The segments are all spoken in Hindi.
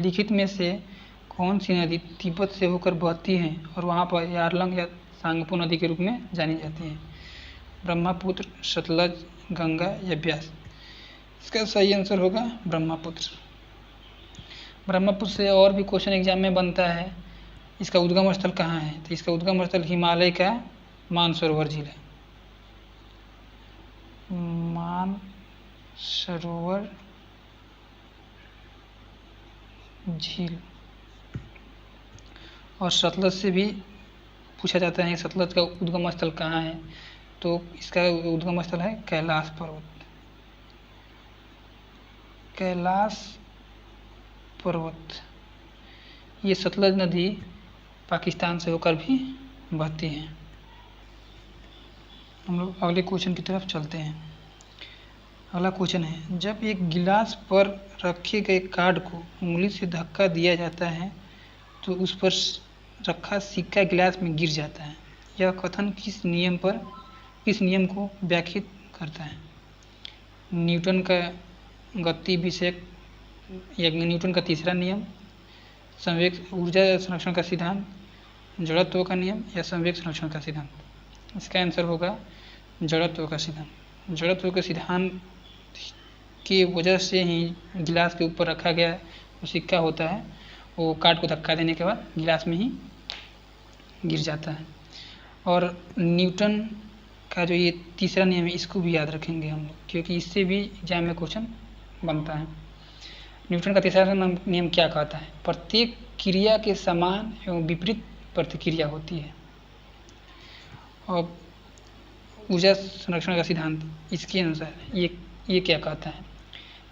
लिखित में से कौन सी नदी तिब्बत से होकर बहती है और वहाँ पर यारलंग या सांगपो नदी के रूप में जानी जाती है? ब्रह्मपुत्र, सतलज, गंगा या ब्यास? इसका सही आंसर होगा ब्रह्मपुत्र। ब्रह्मपुत्र से और भी क्वेश्चन एग्जाम में बनता है। इसका उद्गम स्थल कहाँ है? तो इसका उद्गम स्थल हिमालय का मानसरोवर झील है। मानसरोवर झील। और सतलज से भी पूछा जाता है सतलज का उद्गम स्थल कहाँ है? तो इसका उद्गम स्थल है कैलाश पर्वत। कैलाश पर्वत। ये सतलज नदी पाकिस्तान से होकर भी बहती है। हम लोग अगले क्वेश्चन की तरफ चलते हैं। अगला क्वेश्चन है, जब एक गिलास पर रखे गए कार्ड को उंगली से धक्का दिया जाता है तो उस पर रखा सिक्का गिलास में गिर जाता है। यह कथन किस नियम को व्याख्यात करता है? न्यूटन का गति विषयक या न्यूटन का तीसरा नियम, संवेग ऊर्जा संरक्षण का सिद्धांत, जड़त्व का नियम या संवेग संरक्षण का सिद्धांत? इसका आंसर होगा जड़त्व का सिद्धांत। जड़त्व के सिद्धांत की वजह से ही गिलास के ऊपर रखा गया जो सिक्का होता है वो कार्ड को धक्का देने के बाद गिलास में ही गिर जाता है। और न्यूटन का जो ये तीसरा नियम है इसको भी याद रखेंगे हम लोग, क्योंकि इससे भी एग्जाम में क्वेश्चन बनता है। न्यूटन का तीसरा नियम क्या कहता है? प्रत्येक क्रिया के समान एवं विपरीत प्रतिक्रिया होती है। और ऊर्जा संरक्षण का सिद्धांत इसके अनुसार ये क्या कहता है?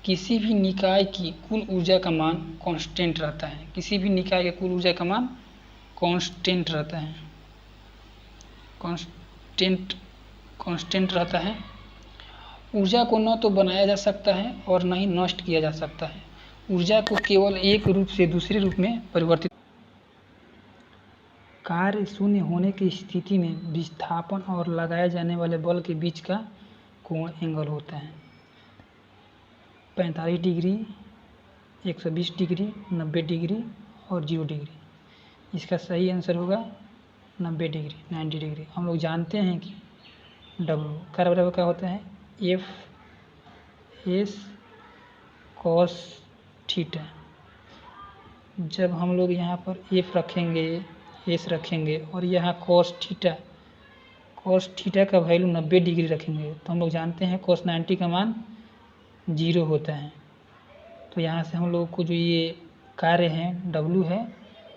किसी भी निकाय की कुल ऊर्जा का मान कांस्टेंट रहता है। किसी भी निकाय का कुल ऊर्जा का मान कांस्टेंट रहता है। कांस्टेंट रहता है। ऊर्जा को न तो बनाया जा सकता है और न ही नष्ट किया जा सकता है। ऊर्जा को केवल एक रूप से दूसरे रूप में परिवर्तित। कार्य शून्य होने की स्थिति में विस्थापन और लगाए जाने वाले बल के बीच का कोण एंगल होता है 45 डिग्री, 120 डिग्री, 90 डिग्री और 0 डिग्री। इसका सही आंसर होगा 90 डिग्री, 90 डिग्री। हम लोग जानते हैं कि W कार्य बराबर क्या होता है? F S cos theta. जब हम लोग यहाँ पर F रखेंगे, S रखेंगे और यहाँ cos थीटा का वैल्यू 90 डिग्री रखेंगे तो हम लोग जानते हैं cos 90 का मान 0 होता है। तो यहाँ से हम लोग को जो ये कार्य है W है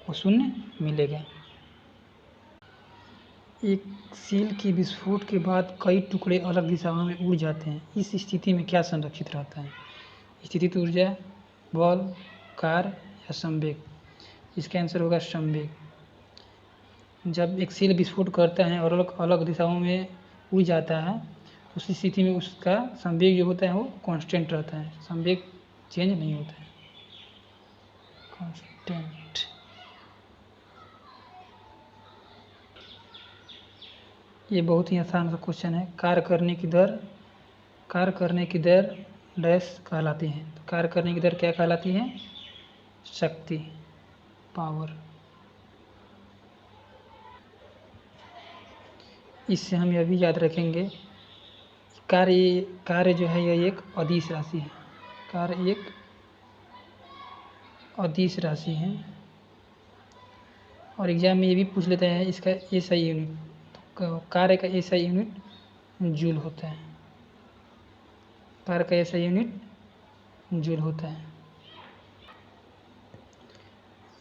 वो शून्य मिलेगा। एक सेल के विस्फोट के बाद कई टुकड़े अलग दिशाओं में उड़ जाते हैं। इस स्थिति में क्या संरक्षित रहता है? स्थितिज ऊर्जा, बल, कार्य या संवेग? इसका आंसर होगा संवेग। जब एक सेल विस्फोट करता है और अलग अलग दिशाओं में उड़ जाता है तो उस स्थिति में उसका संवेग जो होता है वो कांस्टेंट रहता है। संवेग चेंज नहीं होता है, कांस्टेंट। ये बहुत ही आसान सा क्वेश्चन है। कार्य करने की दर डैश कहलाती है। तो कार्य करने की दर क्या कहलाती है? शक्ति, पावर। इससे हम यह भी याद रखेंगे कार्य जो है यह एक अदिश राशि है। कार्य एक अदिश राशि है और एग्जाम में ये भी पूछ लेते हैं इसका SI यूनिट। तो कार्य का SI यूनिट जूल होता है। कार्य का SI यूनिट जूल होता है।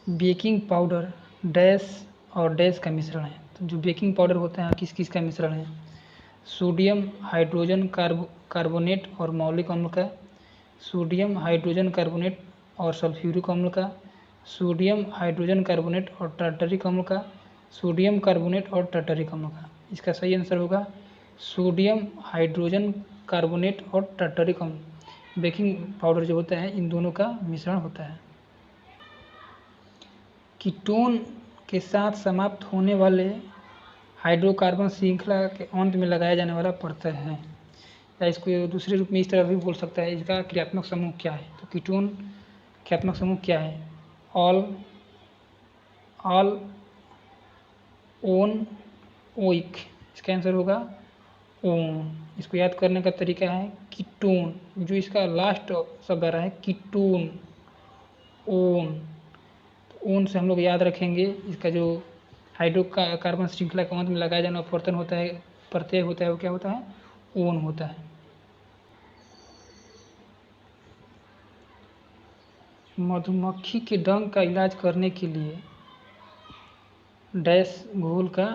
बेकिंग पाउडर डैश और डैश का मिश्रण है। तो जो बेकिंग पाउडर होता है किस किस का मिश्रण है? सोडियम हाइड्रोजन कार्बोनेट और मौलिक अम्ल का, सोडियम हाइड्रोजन कार्बोनेट और सल्फ्यूरिक अम्ल का, सोडियम हाइड्रोजन कार्बोनेट और टार्टरिक अम्ल का, सोडियम कार्बोनेट और टार्टरिक अम्ल का? इसका सही आंसर होगा सोडियम हाइड्रोजन कार्बोनेट और टार्टरिक अम्ल। बेकिंग पाउडर जो होता है इन दोनों का मिश्रण होता है। कीटोन के साथ समाप्त होने वाले हाइड्रोकार्बन श्रृंखला के अंत में लगाया जाने वाला प्रत्यय है, या इसको दूसरे रूप में इस तरह भी बोल सकता है, इसका क्रियात्मक समूह क्या है? तो कीटोन क्रियात्मक समूह क्या है? All, all, own, oic. इसका आंसर होगा ओन। इसको याद करने का तरीका है कीटोन, जो इसका लास्ट शब्द आ रहा है कीटोन, ओन। तो ओन से हम लोग याद रखेंगे इसका जो हाइड्रोकार्बन श्रृंखला के अंत में लगाया जाना अपवर्तन होता है, प्रत्यय होता है, वो क्या होता है? ओन होता है। मधुमक्खी के डंक का इलाज करने के लिए डैश घोल का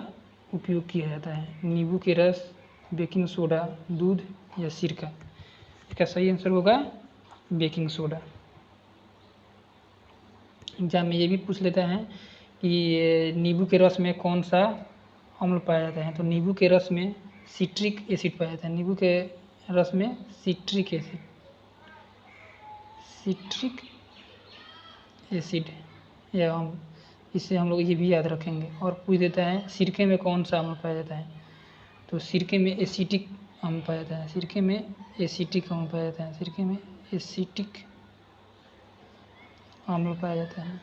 उपयोग किया जाता है? नींबू के रस, बेकिंग सोडा, दूध या सिरका। इसका सही आंसर होगा बेकिंग सोडा। एग्जाम में ये भी पूछ लेता है कि नींबू के रस में कौन सा अम्ल पाया जाता है? तो नींबू के रस में सिट्रिक एसिड पाया जाता है। नींबू के रस में सिट्रिक एसिड, सिट्रिक एसिड या अम्ल, इससे हम लोग ये भी याद रखेंगे। और पूछ देता है सिरके में कौन सा अम्ल पाया जाता है? तो सिरके में एसिटिक अम्ल पाया जाता है। सिरके में एसिटिक अम्ल पाया जाता है। सिरके में एसिटिक अम्ल पाया जाता है।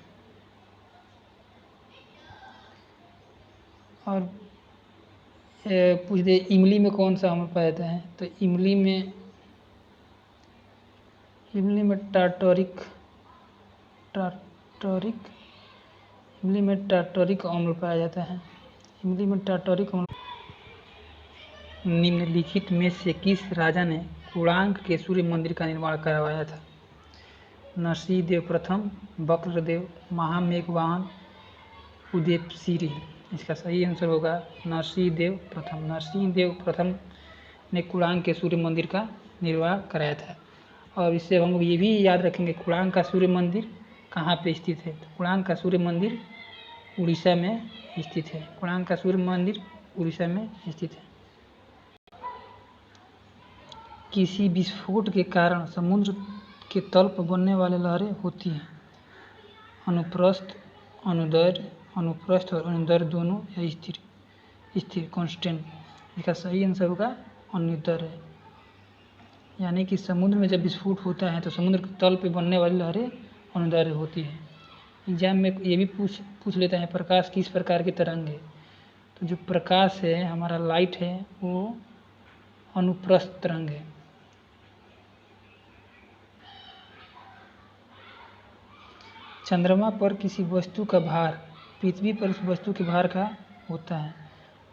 और पूछ दे इमली में कौन सा अम्ल पाया जाता है? तो इमली में टार्टरिक इमली में टार्टरिक अम्ल पाया जाता है। इमली में टार्टरिक अम्ल। निम्नलिखित में से किस राजा ने कुणांक के सूर्य मंदिर का निर्माण करवाया था? नरसिंहदेव प्रथम, वक्रदेव, महामेघवाहन, उदयसिरी। इसका सही आंसर होगा नरसिंहदेव प्रथम। नरसिंहदेव प्रथम ने कुणांक के सूर्य मंदिर का निर्माण कराया था। और इससे हम लोग ये भी याद रखेंगे कुणांक का सूर्य मंदिर कहाँ पे स्थित है? तो कुणांक का सूर्य मंदिर उड़ीसा में स्थित है। कुणांक का सूर्य मंदिर उड़ीसा में स्थित है। किसी विस्फोट के कारण समुद्र के तल पर बनने वाली लहरें होती हैं? अनुप्रस्थ, अनुदैर्घ्य, अनुप्रस्थ और अनुदैर्घ्य दोनों, या स्थिर स्थिर कांस्टेंट। इसका सही आंसर होगा अनुदैर्घ्य। यानी कि समुद्र में जब विस्फोट होता है तो समुद्र के तल पे बनने वाली लहरें अनुदैर्घ्य होती है। एग्जाम में ये भी पूछ लेता है प्रकाश किस प्रकार की तरंग है? तो जो प्रकाश है हमारा लाइट है वो अनुप्रस्थ तरंग है। चंद्रमा पर किसी वस्तु का भार पृथ्वी पर उस वस्तु के भार का होता है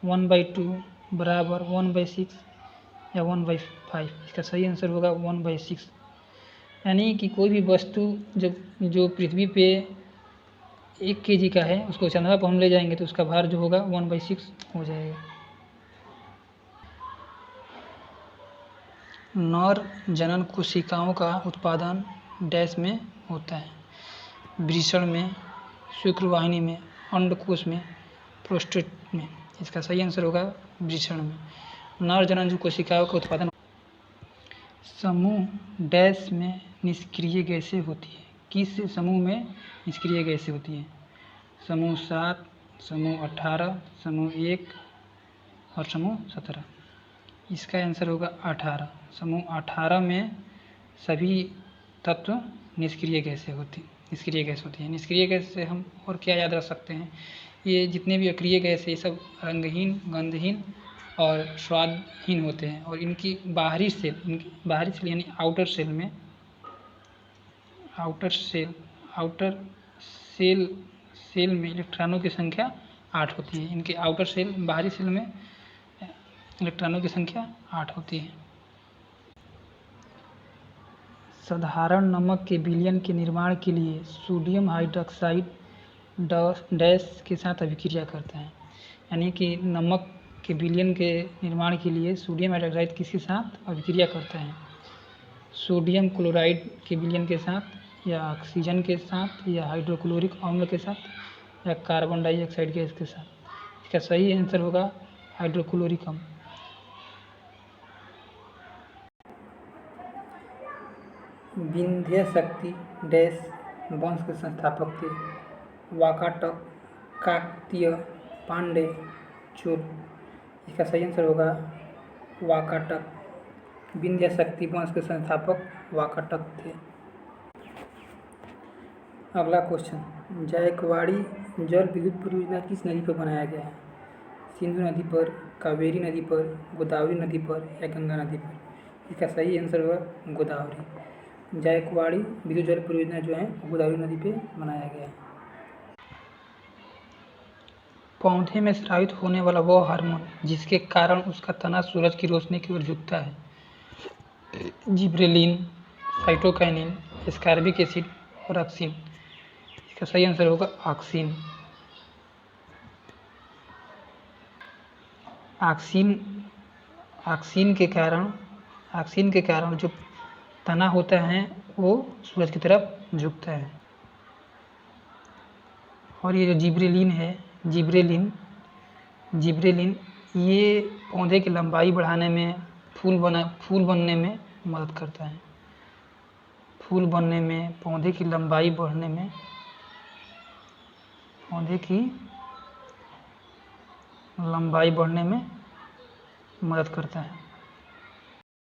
1/2 बराबर 1/6 या 1/5। इसका सही आंसर होगा 1/6। यानी कि कोई भी वस्तु जो पृथ्वी पे 1 kg का है उसको चंद्रमा पर हम ले जाएंगे तो उसका भार जो होगा 1/6 हो जाएगा। नर जनन कोशिकाओं का उत्पादन डैश में होता है? वृषण में, शुक्रवाहिनी में, अंडकोश में, प्रोस्टेट में। इसका सही आंसर होगा वृषण में। नर जनन कोशिकाओं का उत्पादन। समूह डैश में निष्क्रिय गैसें होती है? किस समूह में निष्क्रिय गैसें होती हैं? समूह 7, समूह 18, समूह 1 और समूह 17। इसका आंसर होगा 18। समूह 18 में सभी तत्व निष्क्रिय गैसें होती है। निष्क्रिय गैस से हम और क्या याद रख सकते हैं? ये जितने भी अक्रिय गैस है ये सब रंगहीन, गंधहीन और स्वादहीन होते हैं। और इनकी बाहरी सेल यानी आउटर सेल में इलेक्ट्रॉनों की संख्या 8 होती है। इनके बाहरी सेल में इलेक्ट्रॉनों की संख्या 8 होती है। साधारण नमक के विलयन के निर्माण के लिए सोडियम हाइड्रॉक्साइड डैश के साथ अभिक्रिया करता है? यानी कि नमक के विलयन के निर्माण के लिए सोडियम हाइड्रॉक्साइड किसके साथ अभिक्रिया करता है? सोडियम क्लोराइड के विलयन के साथ, या ऑक्सीजन के साथ, या हाइड्रोक्लोरिक अम्ल के साथ, या कार्बन डाइऑक्साइड गैस के साथ। इसका सही आंसर होगा हाइड्रोक्लोरिक अम्ल। विंध्य शक्ति डैश वंश के संस्थापक थे? वाकाटक, काकतीय, पांड्य, चोल। इसका सही आंसर होगा वाकाटक। विंध्य शक्ति वंश के संस्थापक वाकाटक थे। अगला क्वेश्चन, जायकवाड़ी जल विद्युत परियोजना किस नदी पर बनाया गया है? सिंधु नदी पर, कावेरी नदी पर, गोदावरी नदी पर या गंगा नदी पर? इसका सही आंसर होगा गोदावरी। जायकवाड़ी विद्युत जल परियोजना जो है गोदावरी नदी पे बनाया गया है। पौधे में स्रावित होने वाला वो हार्मोन जिसके कारण उसका तना सूरज की रोशनी की ओर झुकता है? जिब्रेलिन, साइटोकाइनिन, एस्कॉर्बिक एसिड और ऑक्सिन। इसका सही आंसर होगा ऑक्सिन। ऑक्सिन के कारण जो तना होता है वो सूरज की तरफ झुकता है। और ये जो जिब्रेलिन है, जिब्रेलिन ये पौधे की लंबाई बढ़ाने में, फूल बनने में मदद करता है। फूल बनने में, पौधे की लंबाई बढ़ने में, मदद करता है।